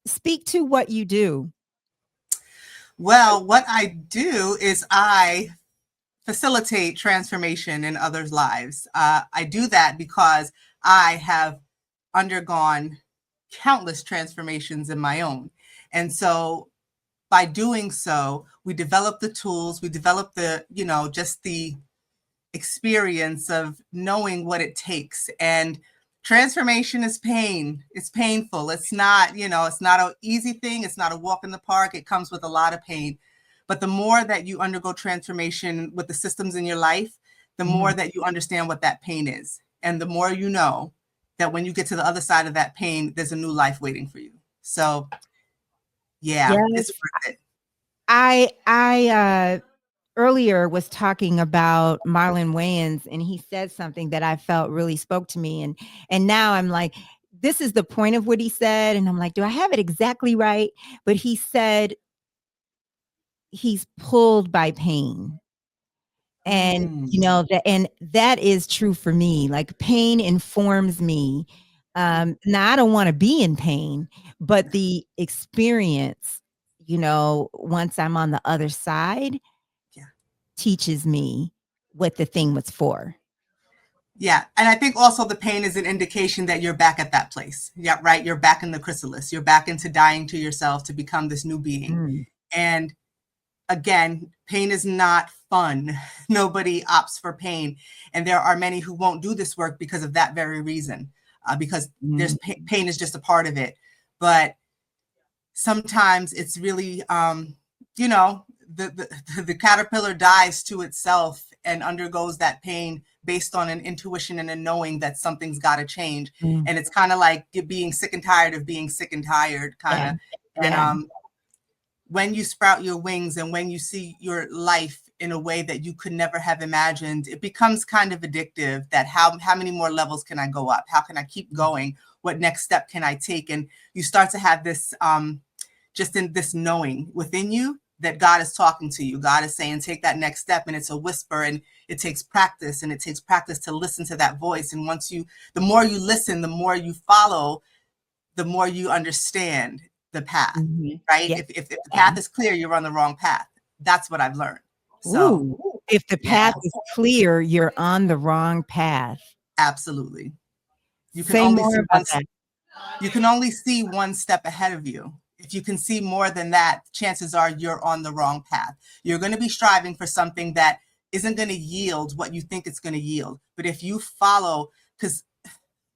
Speak to what you do. Well, what I do is I facilitate transformation in others' lives. I do that because I have undergone countless transformations in my own. And so by doing so, we develop the tools, we develop the, just the experience of knowing what it takes. And transformation is pain. It's painful. It's not, it's not an easy thing. It's not a walk in the park. It comes with a lot of pain. But the more that you undergo transformation with the systems in your life, the more that you understand what that pain is. And the more you know that when you get to the other side of that pain, there's a new life waiting for you. So yeah, Yes. it's worth it. I earlier was talking about Marlon Wayans, and he said something that I felt really spoke to me. And now I'm like, this is the point of what he said. And I'm like, do I have it exactly right? But he said he's pulled by pain. And Mm. and that is true for me. Like pain informs me. Now I don't want to be in pain, but the experience, once I'm on the other side, Yeah. teaches me what the thing was for. Yeah. And I think also the pain is an indication that you're back at that place. Yeah, right. You're back in the chrysalis. You're back into dying to yourself to become this new being. Mm. And again, pain is not fun. Nobody opts for pain. And there are many who won't do this work because of that very reason, because there's Mm. pain is just a part of it. But sometimes it's really, you know, the caterpillar dies to itself and undergoes that pain based on an intuition and a knowing that something's got to change. Mm. And it's kind of like being sick and tired of being sick and tired, kind Yeah. of. And Yeah. when you sprout your wings and when you see your life in a way that you could never have imagined, it becomes kind of addictive. That how many more levels can I go up? How can I keep going? What next step can I take? And you start to have this just in this knowing within you that God is talking to you. God is saying, take that next step. And it's a whisper, and it takes practice, and it takes practice to listen to that voice. And the more you listen, the more you follow, the more you understand the path, Mhm. right? Yeah. If the Yeah. path is clear, you're on the wrong path. That's what I've learned. So, Ooh, if the path yes, is clear, you're on the wrong path. absolutely. You can Say only more see about that. you can only see one step ahead of you. If you can see more than that, chances are you're on the wrong path. You're going to be striving for something that isn't going to yield what you think it's going to yield. But if you follow, because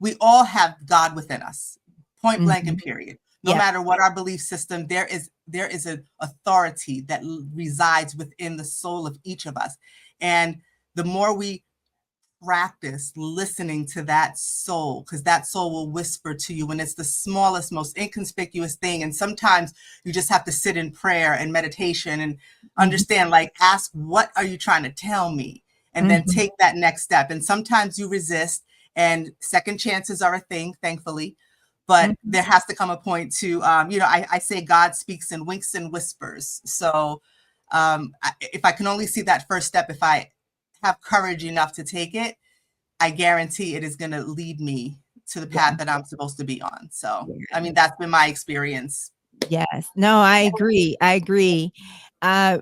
we all have God within us, point blank and Mhm. period. No Yep. matter what our belief system, there is an authority that resides within the soul of each of us. And the more we practice listening to that soul, because that soul will whisper to you when it's the smallest, most inconspicuous thing. And sometimes you just have to sit in prayer and meditation and Mhm. understand, like, ask, what are you trying to tell me? And then Mhm. take that next step. And sometimes you resist, and second chances are a thing, thankfully. But Mhm. there has to come a point to, I say God speaks in winks and whispers. So if I can only see that first step, if I have courage enough to take it, I guarantee it is going to lead me to the Yeah. path that I'm supposed to be on. So, I Yeah. mean, that's been my experience. Yes. No, I agree. I agree. Uh,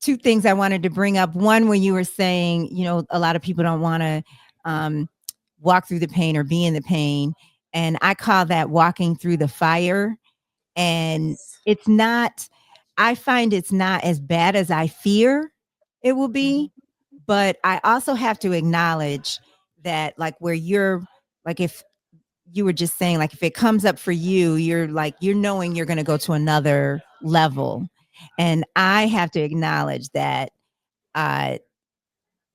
two things I wanted to bring up. One, when you were saying, a lot of people don't want to um, walk through the pain or be in the pain. And I call that walking through the fire. And it's not, I find it's not as bad as I fear it will be. But I also have to acknowledge that, like, where you're, like, if you were just saying, like, if it comes up for you, you're like, you're knowing you're going to go to another level. And I have to acknowledge that uh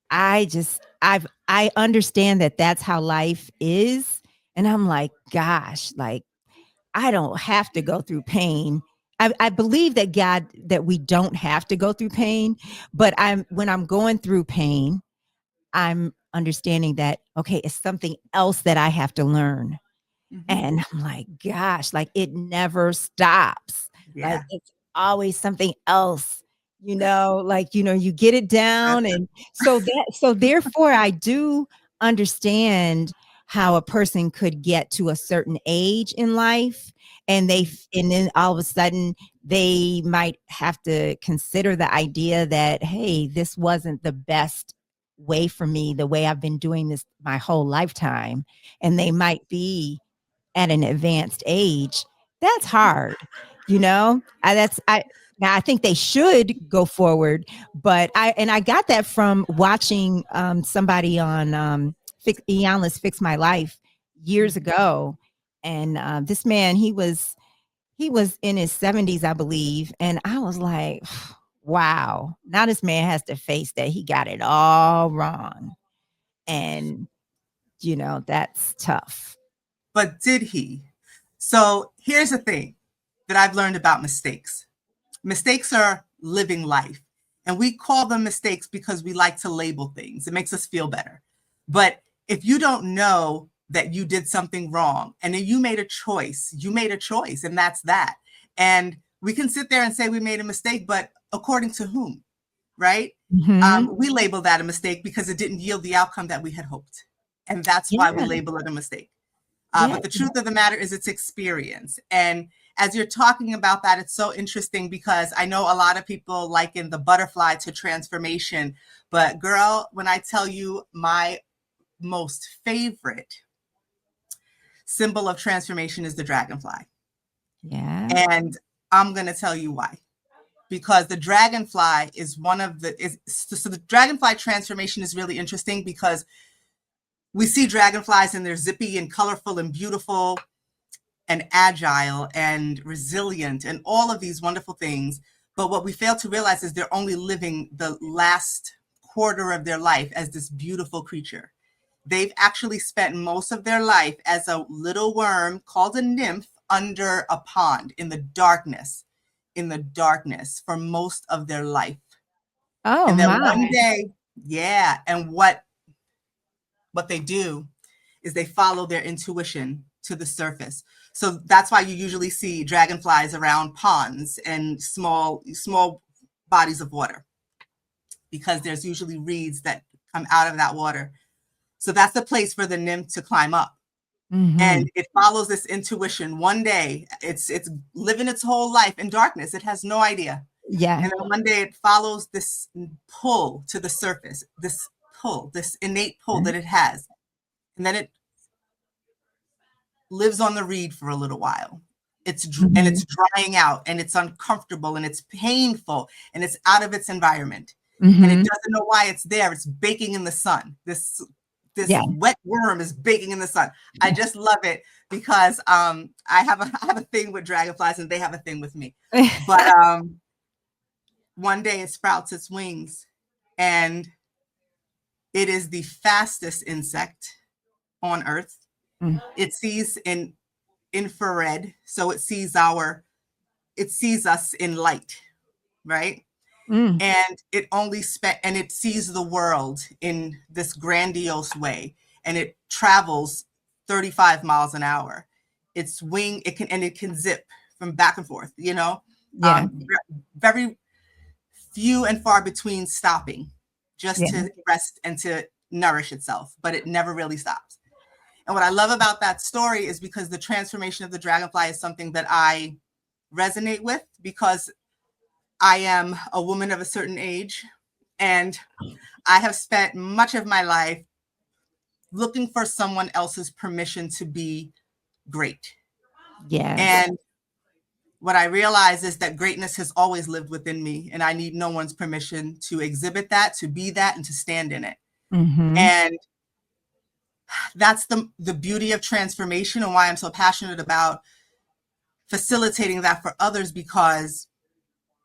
I understand that that's how life is. And I'm like, gosh, like, I don't have to go through pain. I believe that that we don't have to go through pain, but when I'm going through pain, I'm understanding that, okay, it's something else that I have to learn. Mm-hmm. And I'm like, gosh, like, it never stops. Like, Yeah. it's always something else, like, you get it down. And so therefore I do understand how a person could get to a certain age in life and and then all of a sudden they might have to consider the idea that, hey, this wasn't the best way for me, the way I've been doing this my whole lifetime, and they might be at an advanced age. That's hard, you know. I now I think they should go forward, but I got that from watching somebody on Ianla's Fix My Life years ago, and this man, he was in his 70s, I believe, and I was like, wow, now this man has to face that he got it all wrong, and that's tough. But did he? So here's the thing that I've learned about mistakes. Mistakes are living life, and we call them mistakes because we like to label things. It makes us feel better. But if you don't know that you did something wrong and then you made a choice, and that's that. And we can sit there and say we made a mistake, but according to whom, right? Mhm. We label that a mistake because it didn't yield the outcome that we had hoped. And that's why we Yeah. label it a mistake. Yeah. But the truth of the matter is it's experience. And as you're talking about that, it's so interesting because I know a lot of people liken the butterfly to transformation. But girl, when I tell you my most favorite symbol of transformation is the dragonfly. Yeah. And I'm going to tell you why. Because the dragonfly is one of so the dragonfly transformation is really interesting because we see dragonflies and they're zippy and colorful and beautiful and agile and resilient and all of these wonderful things. But what we fail to realize is they're only living the last quarter of their life as this beautiful creature. They've actually spent most of their life as a little worm called a nymph under a pond in the darkness, for most of their life. Oh And then my. one day, yeah, and what they do is they follow their intuition to the surface. So that's why you usually see dragonflies around ponds and small bodies of water, because there's usually reeds that come out of that water. So that's the place for the nymph to climb up. And Mhm. it follows this intuition. One day it's living its whole life in darkness. It has no idea. Yeah. And then one day it follows this pull to the surface, this pull, this innate pull that it has. And then it lives on the reed for a little while. And Mhm. it's drying out and it's uncomfortable and it's painful and it's out of its environment. And it Mhm. doesn't know why it's there. It's baking in the sun. This Yeah. wet worm is baking in the sun. I just love it because I have a thing with dragonflies and they have a thing with me. But one day it sprouts its wings and it is the fastest insect on earth. Mm. It sees in infrared, so it sees us in light, right? Mm. And it sees the world in this grandiose way, and it travels 35 miles an hour. It can zip from back and forth, Yeah. very few and far between stopping just Yeah. to rest and to nourish itself, but it never really stops. And what I love about that story is because the transformation of the dragonfly is something that I resonate with, because I am a woman of a certain age and I have spent much of my life looking for someone else's permission to be great. Yes. And what I realize is that greatness has always lived within me, and I need no one's permission to exhibit that, to be that, and to stand in it. Mhm. And that's the beauty of transformation and why I'm so passionate about facilitating that for others, because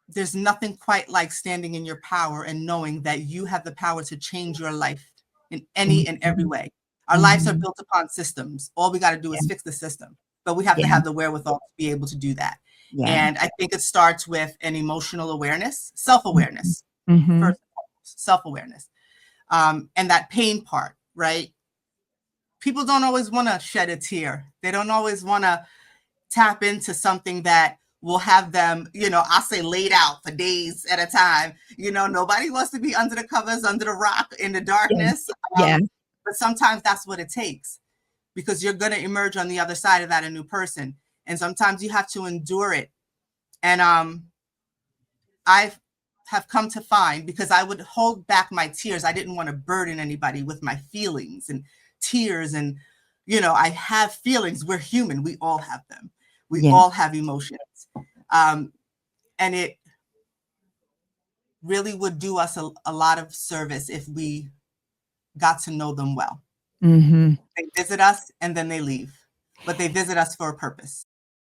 there's nothing quite like standing in your power and knowing that you have the power to change your life in any and every Mhm. way. Our lives are Mhm. built upon systems. All we got to do Yeah. is fix the system, but we have to Yeah. have the wherewithal to be able to do that. Yeah. And I think it starts with an emotional awareness, Mhm. self-awareness, Mhm. first and foremost, self-awareness, and that pain part, right? People don't always want to shed a tear. They don't always want to tap into something that will have them, I say laid out for days at a time. Nobody wants to be under the covers, under the rock, in the Yeah. darkness. Yeah. But sometimes that's what it takes, because you're going to emerge on the other side of that a new person. and sometimes you have to endure it. And I have come to find, because I would hold back my tears, I didn't want to burden anybody with my feelings and tears. And, you know, I have feelings. We're human. We all have them. We all have emotions. And it really would do us a lot of service if we got to know them well. They visit us and then they leave, but they visit us for a purpose.